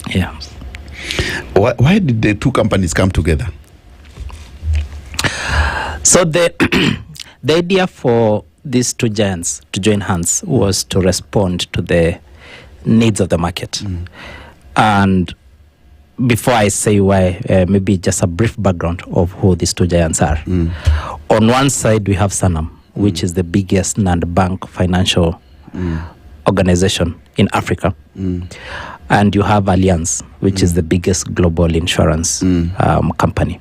Yeah. Why did the two companies come together? So the idea for these two giants to join hands was to respond to the needs of the market. And before I say why, maybe just a brief background of who these two giants are. On one side, we have Sanlam, which is the biggest non-bank financial organization in Africa. And you have Allianz, which is the biggest global insurance company.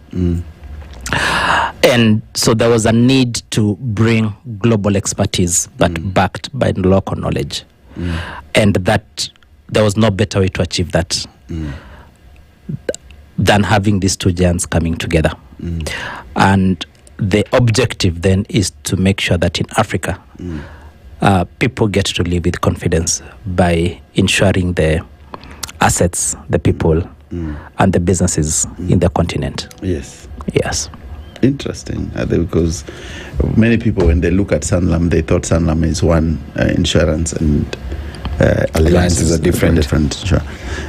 And so there was a need to bring global expertise, but backed by local knowledge. And that there was no better way to achieve that than having these two giants coming together. And the objective then is to make sure that in Africa, people get to live with confidence by ensuring the assets, the people, and the businesses in the continent. Yes. Yes. Interesting, because many people, when they look at Sanlam, they thought Sanlam is one insurance and Allianz is a different insurance.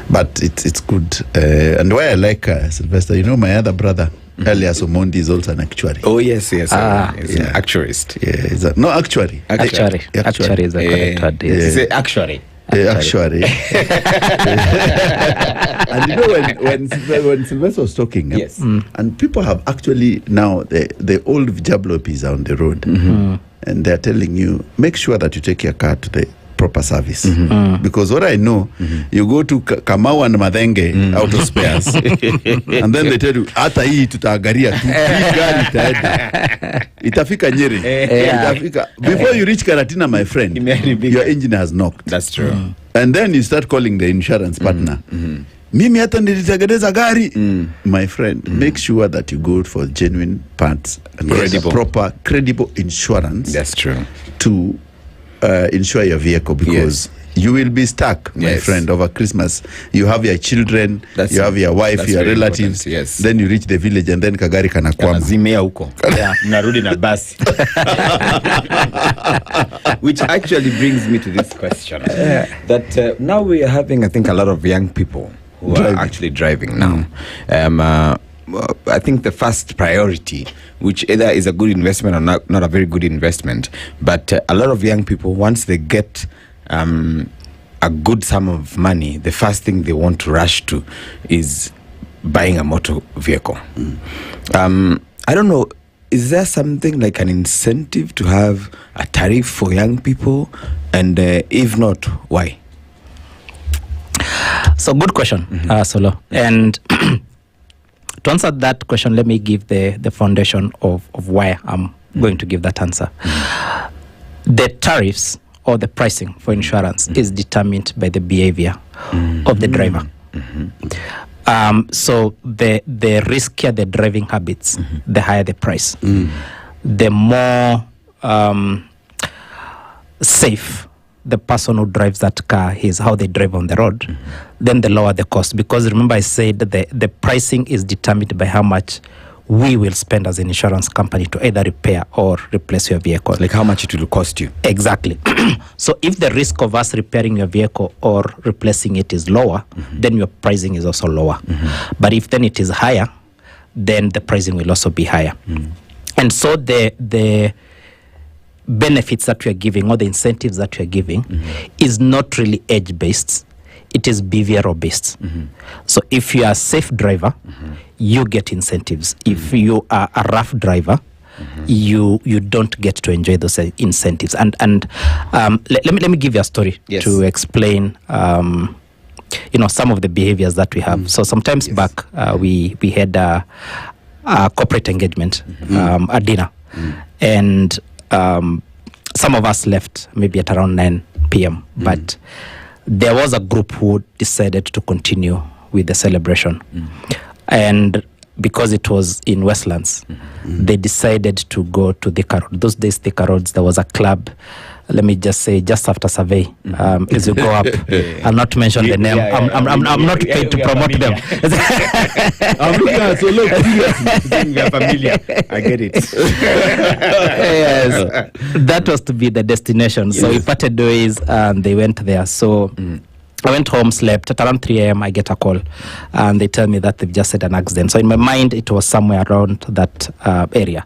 But it's good. And why I like Sylvester, my other brother, Elias Omondi, is also an actuary. Oh, yes. He's an actuarist. Yeah, no, actuary. Actuary is the correct word. Yes. Say actuary. Actually. And when Sylvester was talking, yes, and people have actually now the old jalopis are on the road, and they're telling you, make sure that you take your car to the proper service, because what I know, you go to Kamau and Madenge auto spares, and then they tell you hata hii tutaangalia tu gari itaenda itafika Nyeri, itafika before you reach Karatina, my friend, your engine has knocked. That's true. And then you start calling the insurance partner. Mimi hata nilitengeneza gari. My friend, make sure that you go for genuine parts and proper credible insurance. That's true. To insure your vehicle, because you will be stuck, my friend, over Christmas. You have your children, you have your wife, your relatives. Then you reach the village and then kagari kanakwama. Kanazimea huko. Narudi na basi. Which actually brings me to this question. That now we are having, I think, a lot of young people who are actually driving now. I think the first priority, which either is a good investment or not a very good investment, but a lot of young people, once they get a good sum of money, the first thing they want to rush to is buying a motor vehicle. I don't know, is there something like an incentive to have a tariff for young people? And if not, why? So good question, Solo. And to answer that question, let me give the foundation of why I'm going to give that answer. The tariffs or the pricing for insurance is determined by the behavior of the driver. So the riskier the driving habits, the higher the price. The more safe the person who drives that car is, how they drive on the road, then the lower the cost. Because remember I said the pricing is determined by how much we will spend as an insurance company to either repair or replace your vehicle. Like how much it will cost you. Exactly. So if the risk of us repairing your vehicle or replacing it is lower, then your pricing is also lower. But if then it is higher, then the pricing will also be higher. And so the benefits that we are giving or the incentives that we are giving is not really age-based. It is behavioral-based. So if you are a safe driver, you get incentives. If you are a rough driver, you don't get to enjoy those incentives. And let me give you a story to explain some of the behaviors that we have. So sometimes back we had a corporate engagement, a dinner, and some of us left maybe at around 9 p.m. But there was a group who decided to continue with the celebration. And because it was in Westlands, they decided to go to Thika Road. Those days, Thika Roads, there was a club, let me just say, just after Survey, as you go up, I'll not mention the name. I'm not paid to promote them. I'm looking at so look, we are familiar. I get it. Yes, that was to be the destination. So we parted ways and they went there. So I went home, slept. At around 3 a.m., I get a call, and they tell me that they've just had an accident. So in my mind, it was somewhere around that area.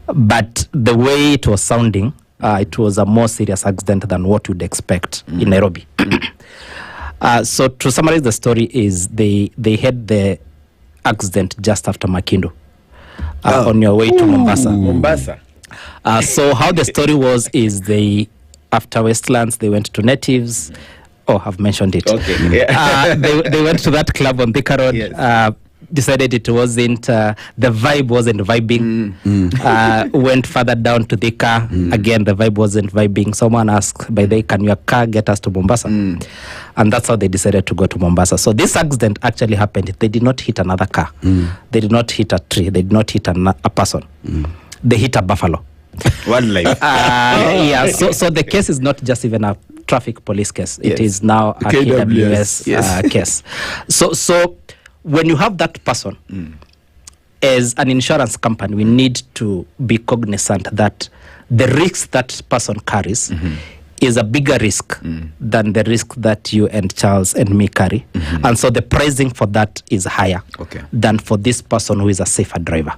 But the way it was sounding, it was a more serious accident than what you'd expect in Nairobi. So to summarize the story is they had the accident just after Makindu on your way to Mombasa. Mombasa. So how the story was is after Westlands, they went to Natives. Oh, I've mentioned it. Okay. Yeah. They went to that club on Thika Road. Yes. Decided it wasn't, the vibe wasn't vibing. Went further down to Thika. Again, the vibe wasn't vibing. Someone asked, by the way, can your car get us to Mombasa? And that's how they decided to go to Mombasa. So this accident actually happened. They did not hit another car. They did not hit a tree. They did not hit a person. They hit a buffalo. Wildlife. Yeah, so the case is not just even a traffic police case. It is now a KWS case. So when you have that person, as an insurance company, we need to be cognizant that the risk that person carries is a bigger risk than the risk that you and Charles and me carry. And so the pricing for that is higher than for this person who is a safer driver.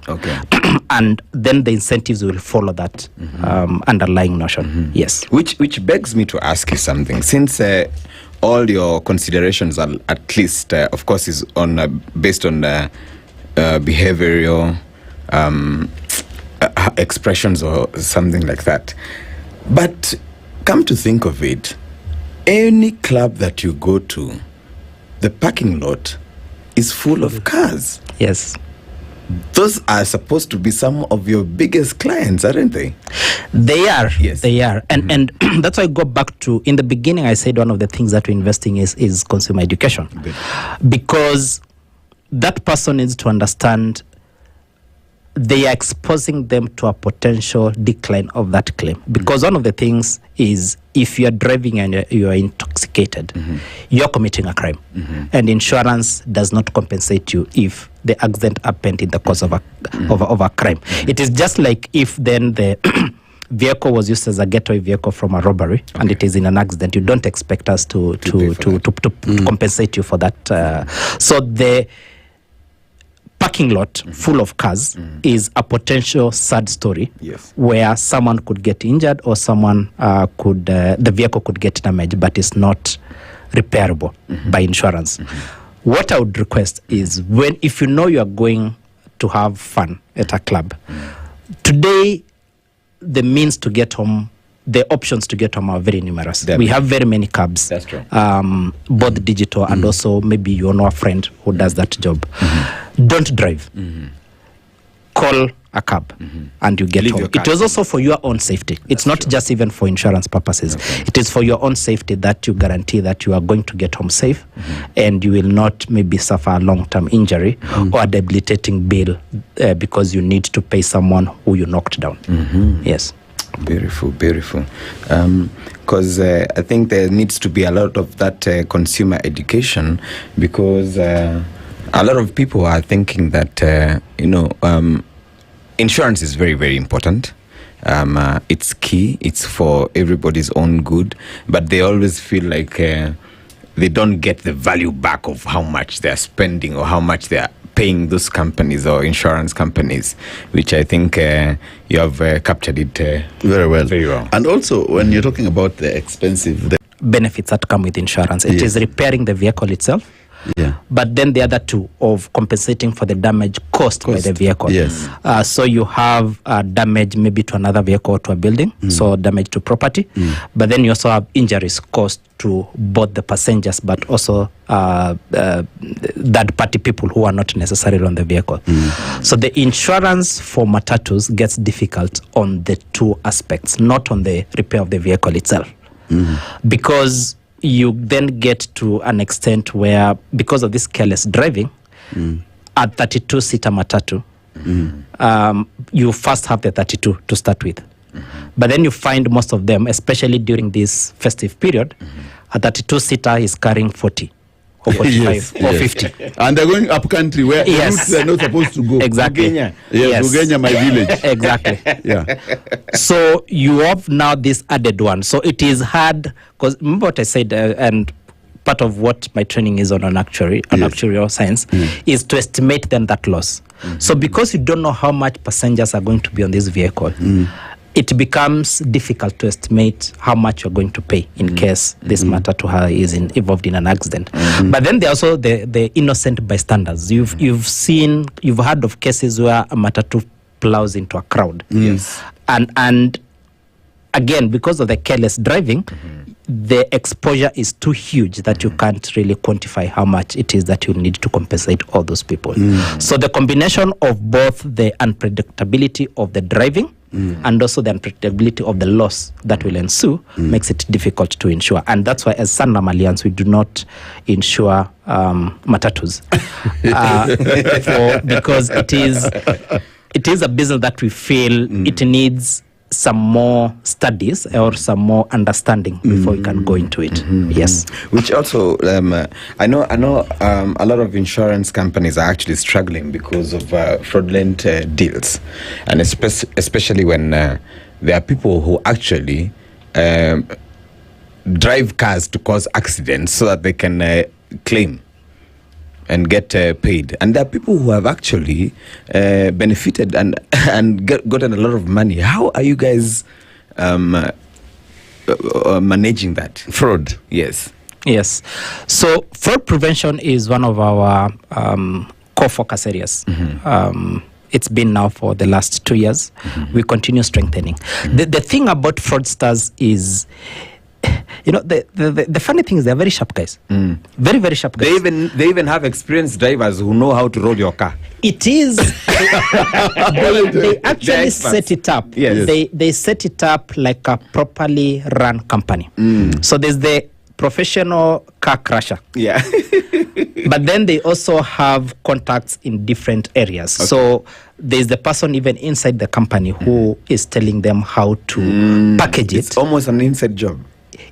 And then the incentives will follow that underlying notion. Yes. Which begs me to ask you something. Since all your considerations are at least, of course, is on based on behavioral expressions or something like that. But come to think of it, any club that you go to, the parking lot is full of cars. Yes. Those are supposed to be some of your biggest clients, aren't they? They are. Yes. They are. And that's why I go back to, in the beginning, I said one of the things that we're investing is consumer education. Good. Because that person needs to understand they are exposing them to a potential decline of that claim. Because one of the things is if you are driving and you are intoxicated, you are committing a crime. And insurance does not compensate you if the accident happened in the course of a crime. It is just like if then the vehicle was used as a getaway vehicle from a robbery and it is in an accident, you don't expect us to compensate you for that. So the parking lot full of cars is a potential sad story where someone could get injured or someone the vehicle could get damaged, but it's not repairable by insurance. What I would request is if you know you are going to have fun at a club, today the means to get home, the options to get home are very numerous. We have very many cabs. That's true. Both digital and also maybe you know a friend who does that job. Don't drive. Call a cab and you get home. It is also for your own safety. It's not just even for insurance purposes. It is for your own safety that you guarantee that you are going to get home safe and you will not maybe suffer a long-term injury or a debilitating bill because you need to pay someone who you knocked down. Yes. Beautiful. Because I think there needs to be a lot of that consumer education, because a lot of people are thinking that, insurance is very, very important. It's key. It's for everybody's own good. But they always feel like they don't get the value back of how much they're spending or how much they're paying those companies or insurance companies, which I think you have captured it very well. Very well. And also, when you're talking about the expensive benefits that come with insurance, it is repairing the vehicle itself. Yeah. But then the other two of compensating for the damage caused by the vehicle. Yes. So you have damage maybe to another vehicle or to a building, so damage to property. But then you also have injuries caused to both the passengers, but also third-party people who are not necessarily on the vehicle. So the insurance for matatus gets difficult on the two aspects, not on the repair of the vehicle itself. Because you then get to an extent where, because of this careless driving, a 32-seater matatu, you first have the 32 to start with. But then you find most of them, especially during this festive period, a 32-seater is carrying 40 or 45 or 50. And they're going up country where routes they're not supposed to go. Exactly. Ugenya, my village. Exactly. Yeah. So you have now this added one. So it is hard, because remember what I said, and part of what my training is on actuarial science, is to estimate then that loss. So because you don't know how much passengers are going to be on this vehicle, it becomes difficult to estimate how much you're going to pay in case this matatu is involved in an accident. But then there are also the innocent bystanders. You've heard of cases where a matatu plows into a crowd. And again, because of the careless driving, the exposure is too huge that you can't really quantify how much it is that you need to compensate all those people. So the combination of both the unpredictability of the driving and also the unpredictability of the loss that will ensue makes it difficult to insure. And that's why as Sanlam Alliance, we do not insure matatus because it is a business that we feel it needs some more studies or some more understanding before we can go into it. Yes. Which also, I know a lot of insurance companies are actually struggling because of fraudulent deals, and especially when there are people who actually drive cars to cause accidents so that they can claim and get paid. And there are people who have actually benefited and gotten a lot of money. How are you guys managing that? Fraud. Yes. So fraud prevention is one of our core focus areas. It's been now for the last 2 years. We continue strengthening. The thing about fraudsters is, the funny thing is they're very sharp guys. Very, very sharp guys. They even have experienced drivers who know how to roll your car. It is. they actually set it up. Yes. They set it up like a properly run company. So there's the professional car crusher. Yeah. But then they also have contacts in different areas. Okay. So there's the person even inside the company who is telling them how to package it. It's almost an inside job.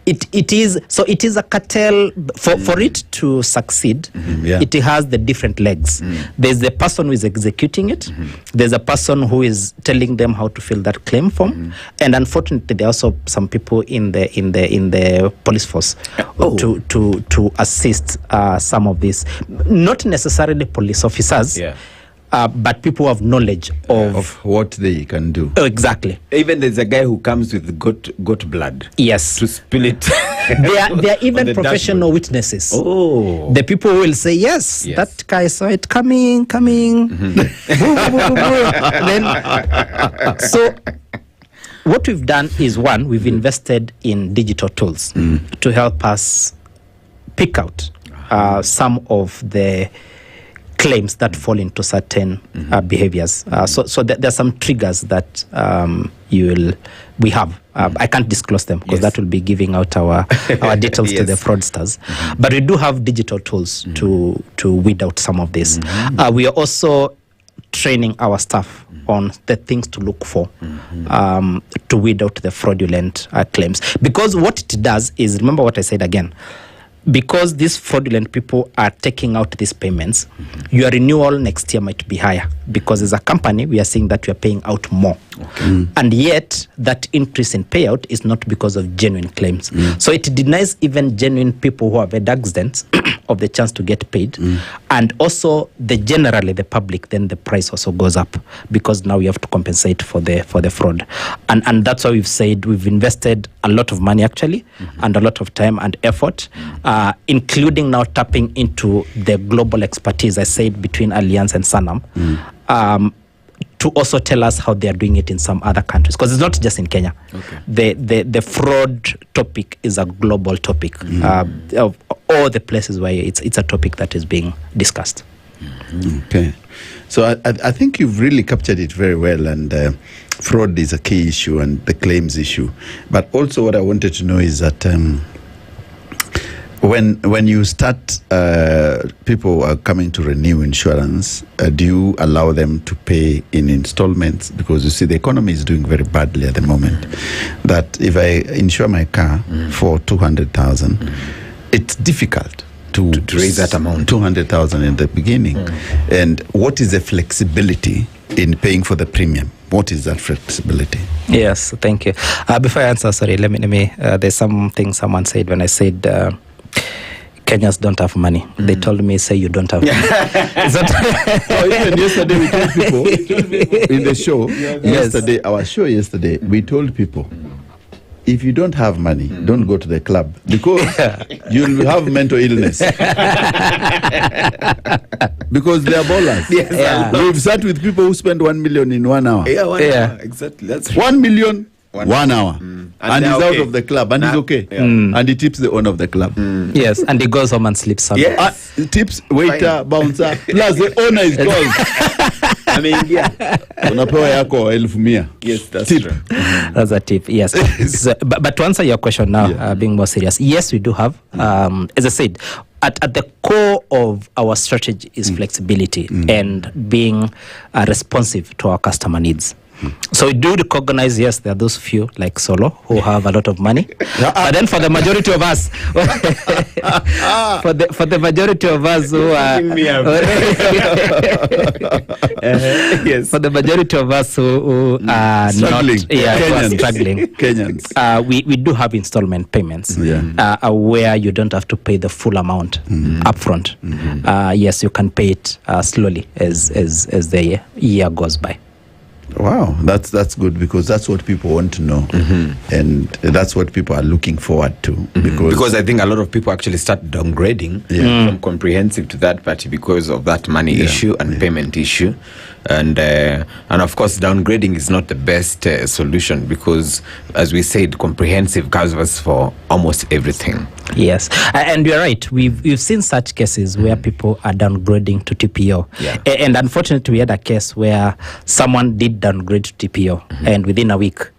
It is a cartel. For it to succeed, it has the different legs. There's the person who is executing it. There's a person who is telling them how to fill that claim form, and unfortunately, there are also some people in the police force to assist some of this. Not necessarily police officers. Yeah. But people have knowledge of what they can do. Oh, exactly. Even there's a guy who comes with goat blood. Yes. To spill it. There are even professional witnesses. Oh. The people will say, yes, that guy saw it coming. Then, so what we've done is, one, we've invested in digital tools to help us pick out some of the claims that fall into certain behaviors. So there's some triggers that we have. I can't disclose them because that will be giving out our details to the fraudsters. But we do have digital tools to weed out some of this. We are also training our staff on the things to look for to weed out the fraudulent claims. Because what it does is, remember what I said again, because these fraudulent people are taking out these payments, your renewal next year might be higher, because as a company, we are seeing that we are paying out more. Okay. And yet, that increase in payout is not because of genuine claims. So it denies even genuine people who have had accidents of the chance to get paid. And also, generally, the public, then the price also goes up, because now we have to compensate for the fraud. And that's why we've said we've invested a lot of money, actually, and a lot of time and effort, including now tapping into the global expertise, I said, between Alliance and Sanlam, to also tell us how they are doing it in some other countries, because it's not just in Kenya. Okay. The fraud topic is a global topic of all the places where it's a topic that is being discussed. Okay, so I think you've really captured it very well, and fraud is a key issue and the claims issue. But also what I wanted to know is that when you start, people are coming to renew insurance, do you allow them to pay in installments? Because you see, the economy is doing very badly at the moment. That if I insure my car for 200,000, it's difficult to raise that amount. 200,000 in the beginning. And what is the flexibility in paying for the premium? What is that flexibility? Yes, thank you. Before I answer, sorry, let me. There's something someone said when I said, Kenyans don't have money. They told me, say you don't have money. Is that Even yesterday we told people in the show, our show yesterday, we told people, if you don't have money, don't go to the club because you'll have mental illness. Because they are ballers. Yes, We've sat with people who spend 1 million in 1 hour. Yeah, 1 hour. Exactly. That's 1 million, 1 hour. And he's okay. out of the club and he's okay. And he tips the owner of the club. Yes, and he goes home and sleeps Sunday. Yes. Tips waiter, bouncer, plus the owner is gone. I mean, yeah. Unapewa yako 1,100. Yes, that's Tip. true. That's a tip, yes. So, but to answer your question now, being more serious, yes, we do have. As I said, at the core of our strategy is flexibility and being responsive to our customer needs. So we do recognize, yes, there are those few like Solo who have a lot of money, but then for the majority of us, for the majority of us who are, Yes. for the majority of us who are Struggling. not, who are struggling, Kenyans. we do have installment payments where you don't have to pay the full amount upfront. Yes, you can pay it slowly as the year goes by. Wow, that's good because that's what people want to know, and that's what people are looking forward to. Because I think a lot of people actually start downgrading from comprehensive to third party because of that money issue and payment issue, and of course downgrading is not the best solution because, as we said, comprehensive covers for almost everything. Yes, and you're right. We've seen such cases where people are downgrading to TPO, and unfortunately, we had a case where someone did downgrade to TPO, and within a week,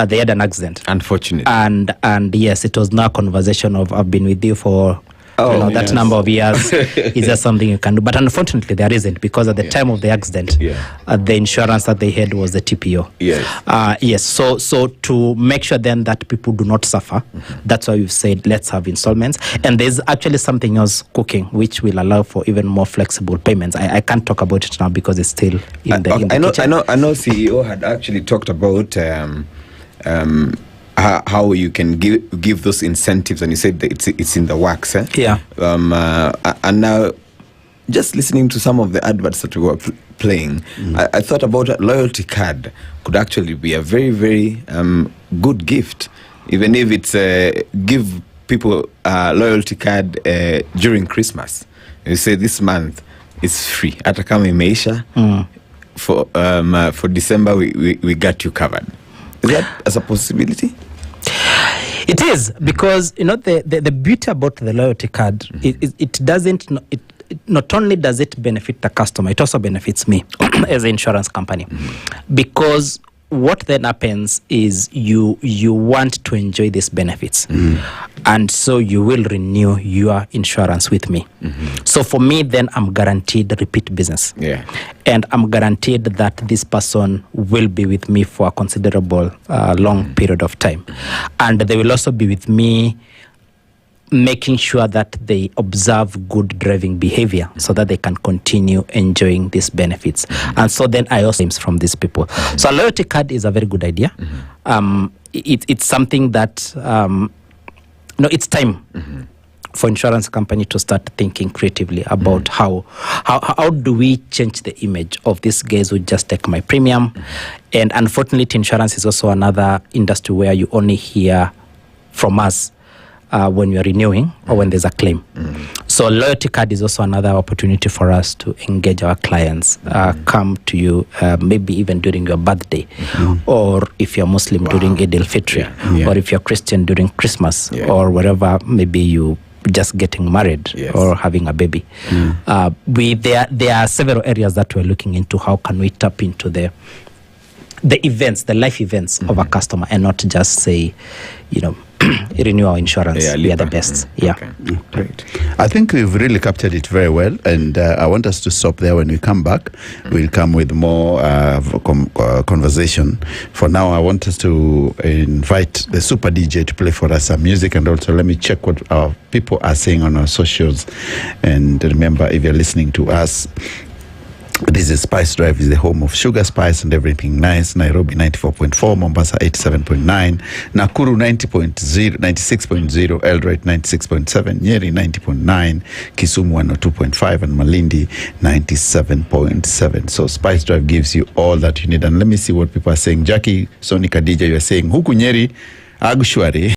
they had an accident. Unfortunately, and yes, it was now a conversation of I've been with you for that number of years. Is there something you can do? But unfortunately, there isn't because at the time of the accident, the insurance that they had was the TPO. Yes. So to make sure then that people do not suffer, that's why we've said let's have installments. And there's actually something else cooking which will allow for even more flexible payments. I can't talk about it now because it's still in the kitchen. I know CEO had actually talked about how you can give those incentives, and you said that it's in the works. And now, just listening to some of the adverts that we were playing, I thought about a loyalty card could actually be a very, very good gift, even if it's give people a loyalty card during Christmas. You say this month is free. Hata kama imeisha, for December we got you covered. Is that as a possibility? It is, because the beauty about the loyalty card, it not only does it benefit the customer, it also benefits me as an insurance company, because what then happens is you want to enjoy these benefits, and so you will renew your insurance with me. So for me, then I'm guaranteed repeat business, and I'm guaranteed that this person will be with me for a considerable long period of time, and they will also be with me making sure that they observe good driving behavior so that they can continue enjoying these benefits. And so then I also aims from these people. So a loyalty card is a very good idea. It's something that it's time for insurance company to start thinking creatively about how do we change the image of these guys who just take my premium. And unfortunately, insurance is also another industry where you only hear from us when you're renewing or when there's a claim. So loyalty card is also another opportunity for us to engage our clients, come to you maybe even during your birthday, or if you're Muslim during Eid al-Fitr, or if you're Christian during Christmas, or wherever maybe you just getting married or having a baby. There are several areas that we're looking into. How can we tap into the events, the life events of a customer, and not just say, renew our insurance, we are the best. Okay. Great. I think we've really captured it very well, and I want us to stop there. When we come back, we'll come with more conversation. For now, I want us to invite the Super DJ to play for us some music, and also let me check what our people are saying on our socials. And remember, if you're listening to us, This is Spice Drive, is the home of sugar, spice, and everything nice. Nairobi 94.4, Mombasa 87.9, Nakuru 96.0, Eldoret 96.7, Nyeri 90.9, Kisumu 102.5, and Malindi 97.7. So Spice Drive gives you all that you need. And let me see what people are saying. Jackie, Soni Kadija, you are saying, huku Nyeri, Agushwari.